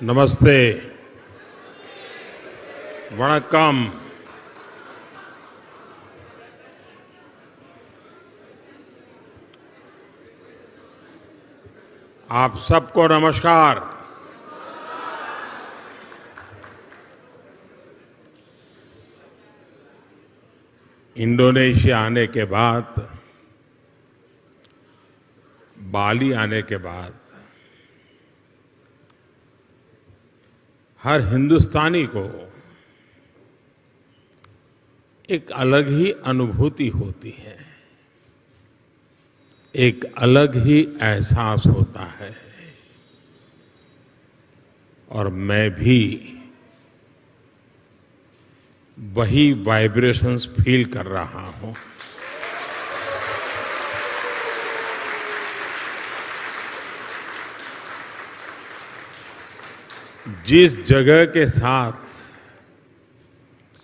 नमस्ते, वणक्कम। आप सबको नमस्कार। इंडोनेशिया आने के बाद, बाली आने के बाद हर हिंदुस्तानी को एक अलग ही अनुभूति होती है, एक अलग ही एहसास होता है। और मैं भी वही वाइब्रेशंस फील कर रहा हूं। जिस जगह के साथ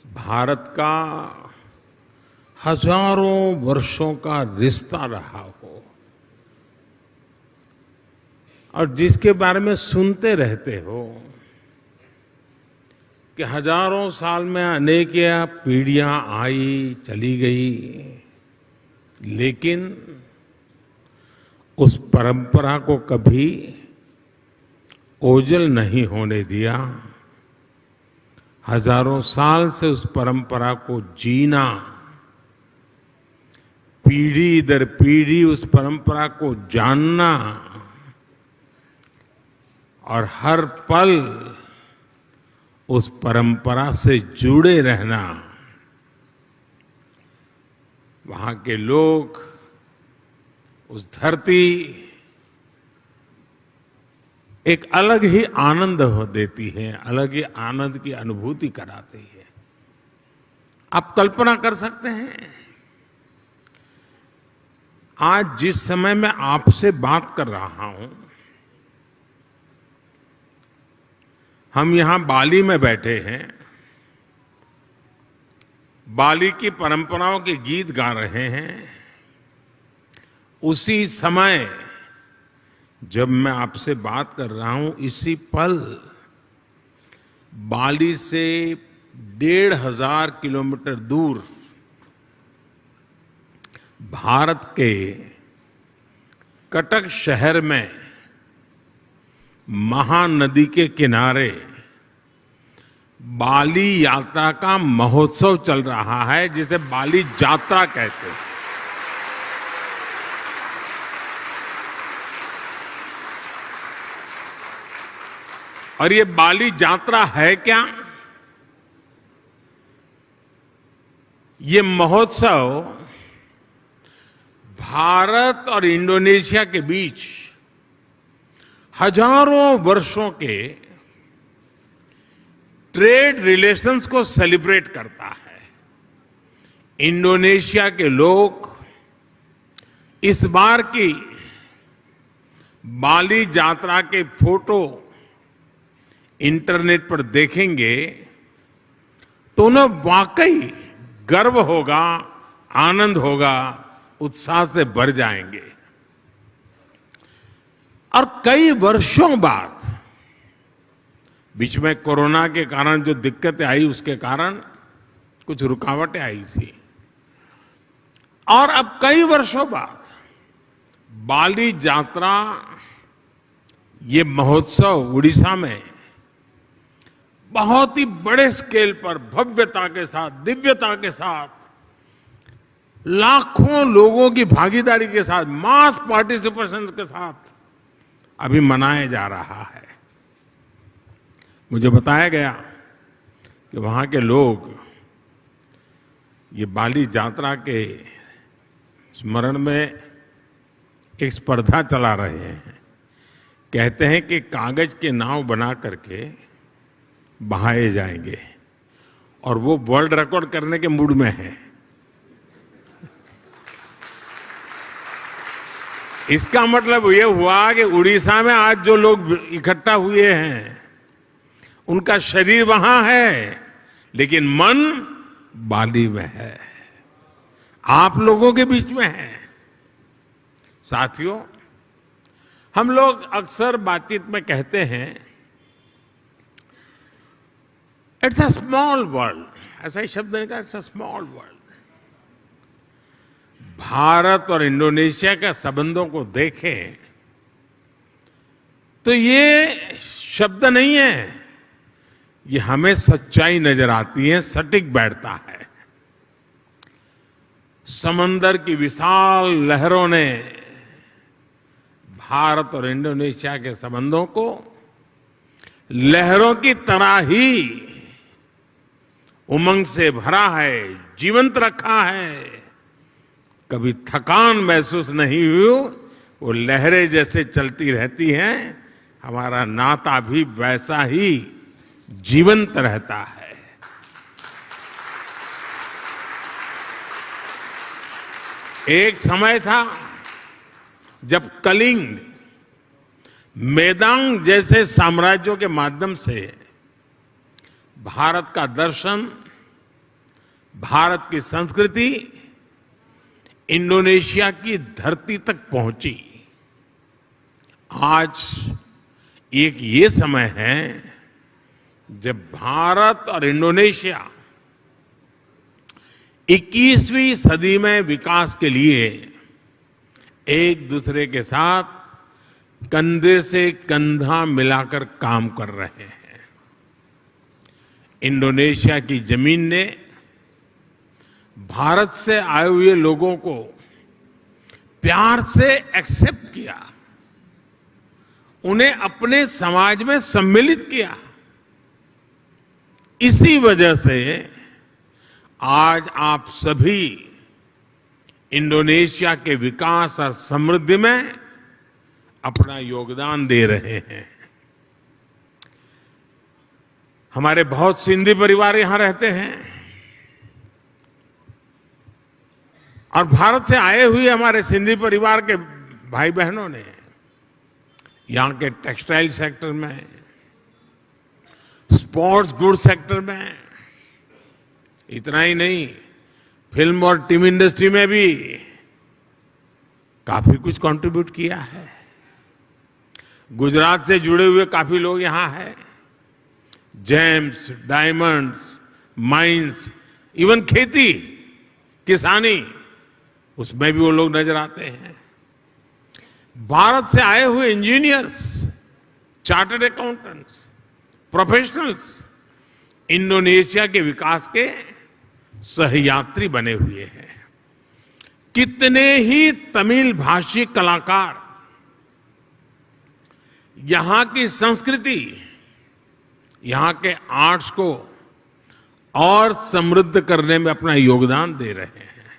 भारत का हजारों वर्षों का रिश्ता रहा हो और जिसके बारे में सुनते रहते हो कि हजारों साल में अनेक पीढ़ियां आई चली गई, लेकिन उस परंपरा को कभी ओझल नहीं होने दिया। हजारों साल से उस परंपरा को जीना, पीढ़ी दर पीढ़ी उस परंपरा को जानना और हर पल उस परंपरा से जुड़े रहना, वहां के लोग, उस धरती एक अलग ही आनंद देती है, अलग ही आनंद की अनुभूति कराती है। आप कल्पना कर सकते हैं, आज जिस समय मैं आपसे बात कर रहा हूं, हम यहां बाली में बैठे हैं, बाली की परंपराओं के गीत गा रहे हैं। उसी समय जब मैं आपसे बात कर रहा हूं, इसी पल बाली से 1500 किलोमीटर दूर भारत के कटक शहर में महानदी के किनारे बाली यात्रा का महोत्सव चल रहा है, जिसे बाली यात्रा कहते हैं। और ये बाली यात्रा है क्या? ये महोत्सव भारत और इंडोनेशिया के बीच हजारों वर्षों के ट्रेड रिलेशंस को सेलिब्रेट करता है। इंडोनेशिया के लोग इस बार की बाली यात्रा के फोटो इंटरनेट पर देखेंगे तो उन्हें वाकई गर्व होगा, आनंद होगा, उत्साह से भर जाएंगे। और कई वर्षों बाद, बीच में कोरोना के कारण जो दिक्कतें आई, उसके कारण कुछ रुकावटें आई थी, और अब कई वर्षों बाद बाली यात्रा, ये महोत्सव उड़ीसा में बहुत ही बड़े स्केल पर भव्यता के साथ, दिव्यता के साथ, लाखों लोगों की भागीदारी के साथ, मास पार्टिसिपेशन के साथ अभी मनाया जा रहा है। मुझे बताया गया कि वहां के लोग ये बाली यात्रा के स्मरण में एक स्पर्धा चला रहे हैं। कहते हैं कि कागज के नाव बना करके बहाए जाएंगे, और वो वर्ल्ड रिकॉर्ड करने के मूड में है। इसका मतलब ये हुआ कि उड़ीसा में आज जो लोग इकट्ठा हुए हैं, उनका शरीर वहां है, लेकिन मन बाली में है, आप लोगों के बीच में है। साथियों, हम लोग अक्सर बातचीत में कहते हैं इट्स अ स्मॉल वर्ल्ड, ऐसा ही शब्द है, it's a small world. Bharat और इंडोनेशिया के संबंधों को देखें तो ये शब्द नहीं है, ये हमें सच्चाई नजर आती है, सटीक बैठता है। समंदर की विशाल लहरों ने भारत और इंडोनेशिया के संबंधों को लहरों की तरह ही उमंग से भरा है, जीवंत रखा है। कभी थकान महसूस नहीं हुई, वो लहरें जैसे चलती रहती हैं, हमारा नाता भी वैसा ही जीवंत रहता है। एक समय था जब कलिंग, मेदांग जैसे साम्राज्यों के माध्यम से भारत का दर्शन, भारत की संस्कृति इंडोनेशिया की धरती तक पहुंची। आज एक ये समय है जब भारत और इंडोनेशिया 21वीं सदी में विकास के लिए एक दूसरे के साथ कंधे से कंधा मिलाकर काम कर रहे हैं। इंडोनेशिया की जमीन ने भारत से आए हुए लोगों को प्यार से एक्सेप्ट किया, उन्हें अपने समाज में सम्मिलित किया। इसी वजह से आज आप सभी इंडोनेशिया के विकास और समृद्धि में अपना योगदान दे रहे हैं। हमारे बहुत सिंधी परिवार यहां रहते हैं और भारत से आए हुए हमारे सिंधी परिवार के भाई बहनों ने यहां के टेक्सटाइल सेक्टर में, स्पोर्ट्स गुड सेक्टर में, इतना ही नहीं, फिल्म और टीवी इंडस्ट्री में भी काफी कुछ कंट्रीब्यूट किया है। गुजरात से जुड़े हुए काफी लोग यहां हैं। जेम्स, डायमंड्स, माइंस, इवन खेती, किसानी, उसमें भी वो लोग नजर आते हैं। भारत से आए हुए engineers, chartered accountants, professionals Indonesia के विकास के सहयात्री बने हुए हैं। कितने ही तमिल भाषी कलाकार यहां की संस्कृति, यहां के आर्ट्स को और समृद्ध करने में अपना योगदान दे रहे हैं।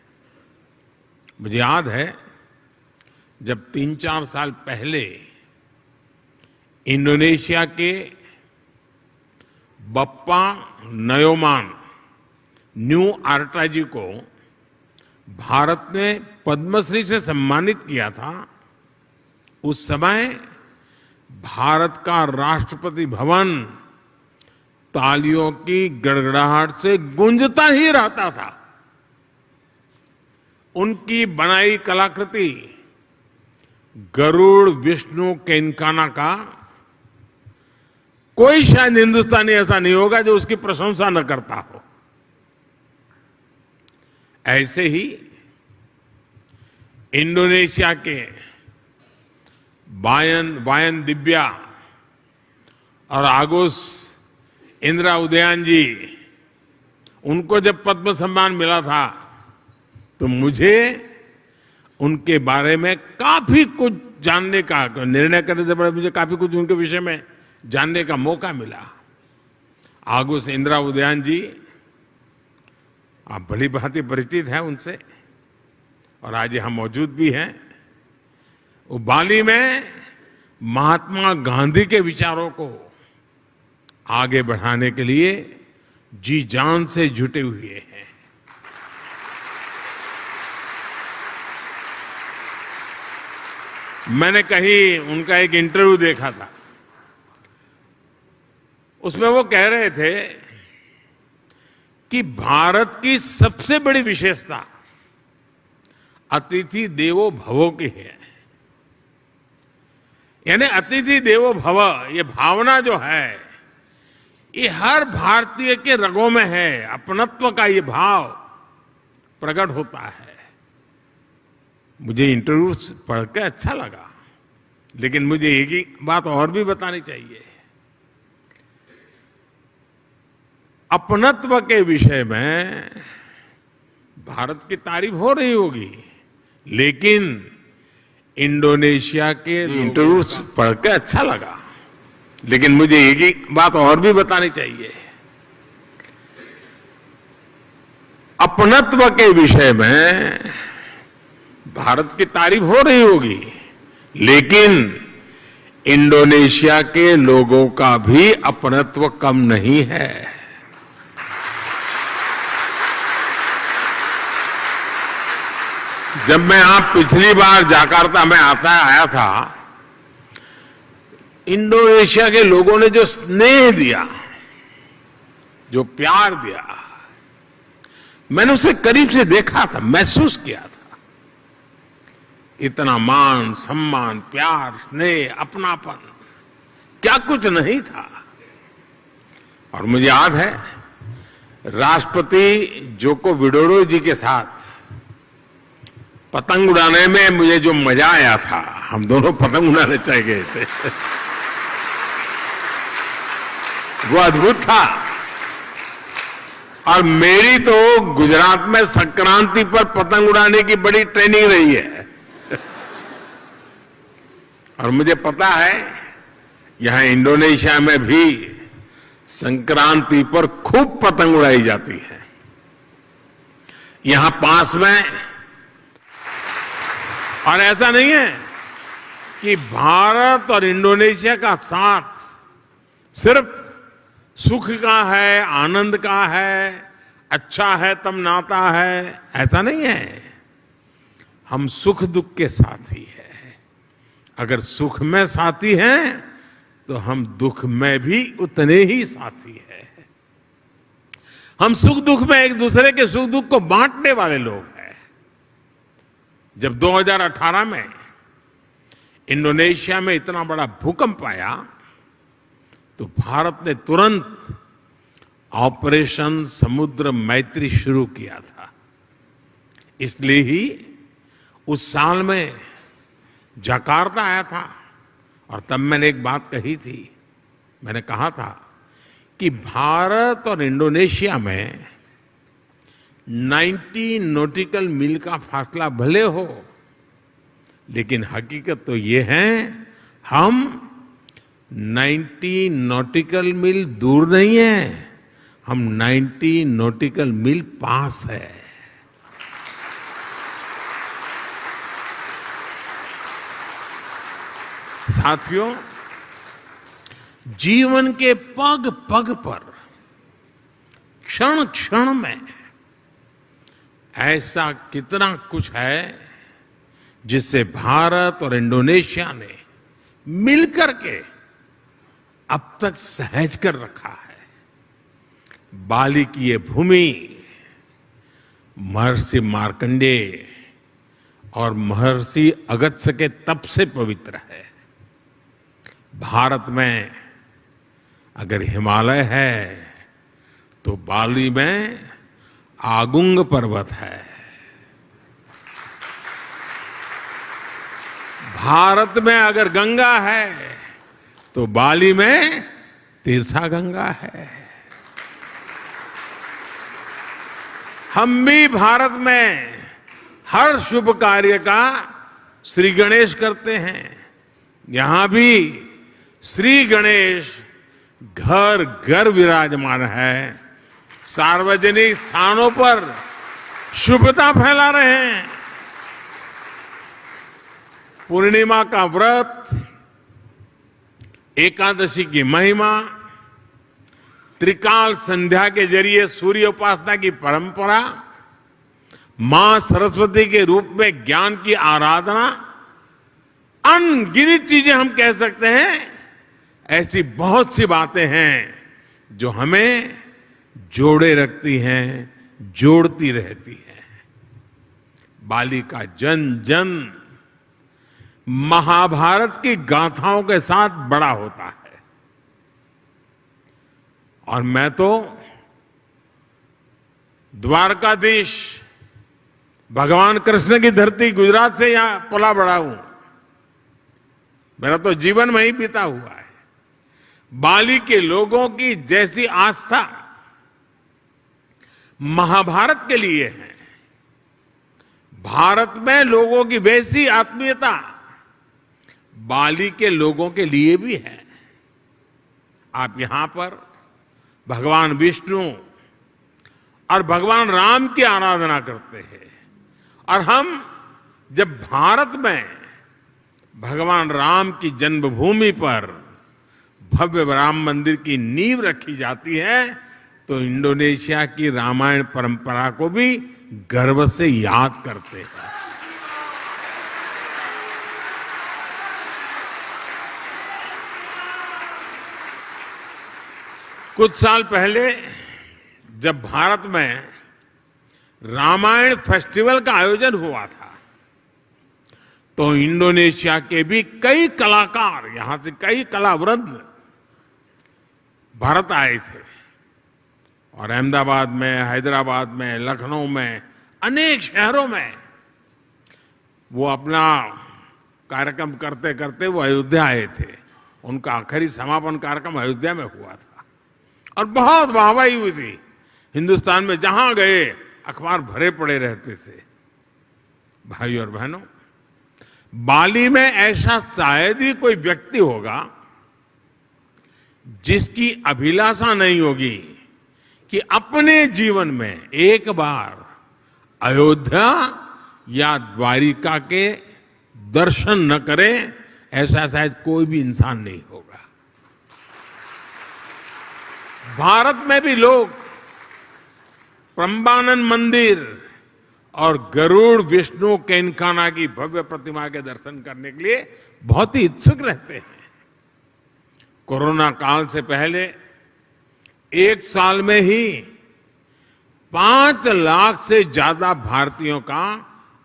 मुझे याद है जब 3-4 साल पहले इंडोनेशिया के बप्पा नयोमान न्यू आर्टा जी को भारत ने पद्मश्री से सम्मानित किया था। उस समय भारत का राष्ट्रपति भवन तालियों की गड़गड़ाहट से गूंजता ही रहता था। उनकी बनाई कलाकृति गरुड़ विष्णु केनकाना का कोई शायद हिंदुस्तानी ऐसा नहीं होगा जो उसकी प्रशंसा न करता हो। ऐसे ही इंडोनेशिया के वायन दिव्या और आगुस इंदिरा उदयन जी, उनको जब पद्म सम्मान मिला था तो मुझे उनके बारे में काफी कुछ जानने का, निर्णय करने से पहले मुझे काफी कुछ उनके विषय में जानने का मौका मिला। आगुस इंदिरा उदयन जी, आप भली भांति परिचित हैं उनसे, और आज यहाँ मौजूद भी हैं। वो बाली में महात्मा गांधी के विचारों को आगे बढ़ाने के लिए जी जान से जुटे हुए हैं। मैंने कहीं उनका एक इंटरव्यू देखा था, उसमें वो कह रहे थे कि भारत की सबसे बड़ी विशेषता अतिथि देवो भव की है। यानी अतिथि देवो भव, ये भावना जो है ये हर भारतीय के रगों में है। अपनत्व का ये भाव प्रकट होता है। मुझे इंटरव्यू पढ़ के अच्छा लगा, लेकिन मुझे एक ही बात और भी बतानी चाहिए। अपनत्व के विषय में भारत की तारीफ हो रही होगी, लेकिन इंडोनेशिया के इंटरव्यू पढ़ के अच्छा लगा, लेकिन मुझे एक ही बात और भी बतानी चाहिए। अपनत्व के विषय में भारत की तारीफ हो रही होगी, लेकिन इंडोनेशिया के लोगों का भी अपनत्व कम नहीं है। जब मैं पिछली बार जाकार्ता में आया था, इंडोनेशिया के लोगों ने जो स्नेह दिया, जो प्यार दिया, मैंने उसे करीब से देखा था, महसूस किया था। इतना मान, सम्मान, प्यार, स्नेह, अपनापन, क्या कुछ नहीं था। और मुझे याद है, राष्ट्रपति जोको विडोडो जी के साथ पतंग उड़ाने में मुझे जो मजा आया था, हम दोनों पतंग उड़ाने चले गए थे, वो अद्भुत था। और मेरी तो गुजरात में संक्रांति पर पतंग उड़ाने की बड़ी ट्रेनिंग रही है। और मुझे पता है, यहां इंडोनेशिया में भी संक्रांति पर खूब पतंग उड़ाई जाती है। यहां पास में, और ऐसा नहीं है कि भारत और इंडोनेशिया का साथ सिर्फ सुख का है, आनंद का है, अच्छा है तब नाता है, ऐसा नहीं है। हम सुख दुख के साथी हैं। अगर सुख में साथी हैं, तो हम दुख में भी उतने ही साथी हैं। हम सुख दुख में एक दूसरे के सुख दुख को बांटने वाले लोग हैं। जब 2018 में इंडोनेशिया में इतना बड़ा भूकंप आया, तो भारत ने तुरंत ऑपरेशन समुद्र मैत्री शुरू किया था। इसलिए ही उस साल में जकार्ता आया था, और तब मैंने एक बात कही थी। मैंने कहा था कि भारत और इंडोनेशिया में 90 नॉटिकल मील का फासला भले हो, लेकिन हकीकत तो ये है, हम 90 नॉटिकल मील दूर नहीं है, हम 90 नॉटिकल मील पास है। साथियों, जीवन के पग पग पर, क्षण क्षण में ऐसा कितना कुछ है जिससे भारत और इंडोनेशिया ने मिलकर के अब तक सहज कर रखा है। बाली की ये भूमि महर्षि मार्कंडेय और महर्षि अगस्त्य के तप से पवित्र है। भारत में अगर हिमालय है, तो बाली में आगुंग पर्वत है। भारत में अगर गंगा है, तो बाली में तीर्था गंगा है। हम भी भारत में हर शुभ कार्य का श्री गणेश करते हैं। यहां भी श्री गणेश घर घर विराजमान है। सार्वजनिक स्थानों पर शुभता फैला रहे हैं। पूर्णिमा का व्रत, एकादशी की महिमा, त्रिकाल संध्या के जरिए सूर्य उपासना की परंपरा, मां सरस्वती के रूप में ज्ञान की आराधना, अनगिनत चीजें हम कह सकते हैं। ऐसी बहुत सी बातें हैं जो हमें जोड़े रखती हैं, जोड़ती रहती हैं। बाली का जन जन महाभारत की गाथाओं के साथ बड़ा होता है। और मैं तो द्वारकाधीश भगवान कृष्ण की धरती गुजरात से यहां पला बड़ा हूं। मेरा तो जीवन वहीं बीता हुआ है। बाली के लोगों की जैसी आस्था महाभारत के लिए है, भारत में लोगों की वैसी आत्मीयता बाली के लोगों के लिए भी है। आप यहां पर भगवान विष्णु और भगवान राम की आराधना करते हैं, और हम जब भारत में भगवान राम की जन्मभूमि पर भव्य राम मंदिर की नींव रखी जाती है, तो इंडोनेशिया की रामायण परंपरा को भी गर्व से याद करते हैं। कुछ साल पहले जब भारत में रामायण फेस्टिवल का आयोजन हुआ था, तो इंडोनेशिया के भी कई कलाकार, यहां से कई कलावृंद भारत आए थे, और अहमदाबाद में, हैदराबाद में, लखनऊ में, अनेक शहरों में वो अपना कार्यक्रम करते करते वो अयोध्या आए थे। उनका आखिरी समापन कार्यक्रम अयोध्या में हुआ था और बहुत वाहवाही हुई थी। हिंदुस्तान में जहां गए अखबार भरे पड़े रहते थे। भाइयों और बहनों, बाली में ऐसा शायद ही कोई व्यक्ति होगा जिसकी अभिलाषा नहीं होगी कि अपने जीवन में एक बार अयोध्या या द्वारिका के दर्शन न करे, ऐसा शायद कोई भी इंसान नहीं होगा। भारत में भी लोग प्रम्बानन मंदिर और गरुड़ विष्णु केनकाना की भव्य प्रतिमा के दर्शन करने के लिए बहुत ही इच्छुक रहते हैं। कोरोना काल से पहले एक साल में ही 5 लाख से ज्यादा भारतीयों का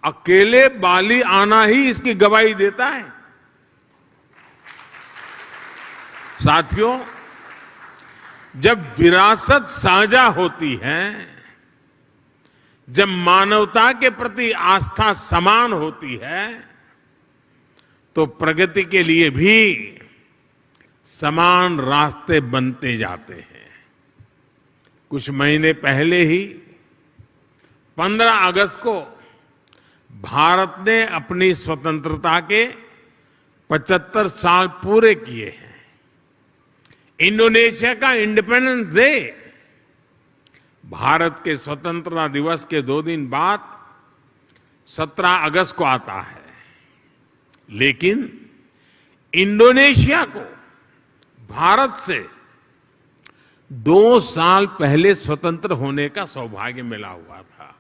अकेले बाली आना ही इसकी गवाही देता है। साथियों, जब विरासत साझा होती है, जब मानवता के प्रति आस्था समान होती है, तो प्रगति के लिए भी समान रास्ते बनते जाते हैं। कुछ महीने पहले ही 15 अगस्त को भारत ने अपनी स्वतंत्रता के 75 साल पूरे किए हैं। इंडोनेशिया का इंडिपेंडेंस डे भारत के स्वतंत्रता दिवस के 2 दिन बाद 17 अगस्त को आता है, लेकिन इंडोनेशिया को भारत से 2 साल पहले स्वतंत्र होने का सौभाग्य मिला हुआ था।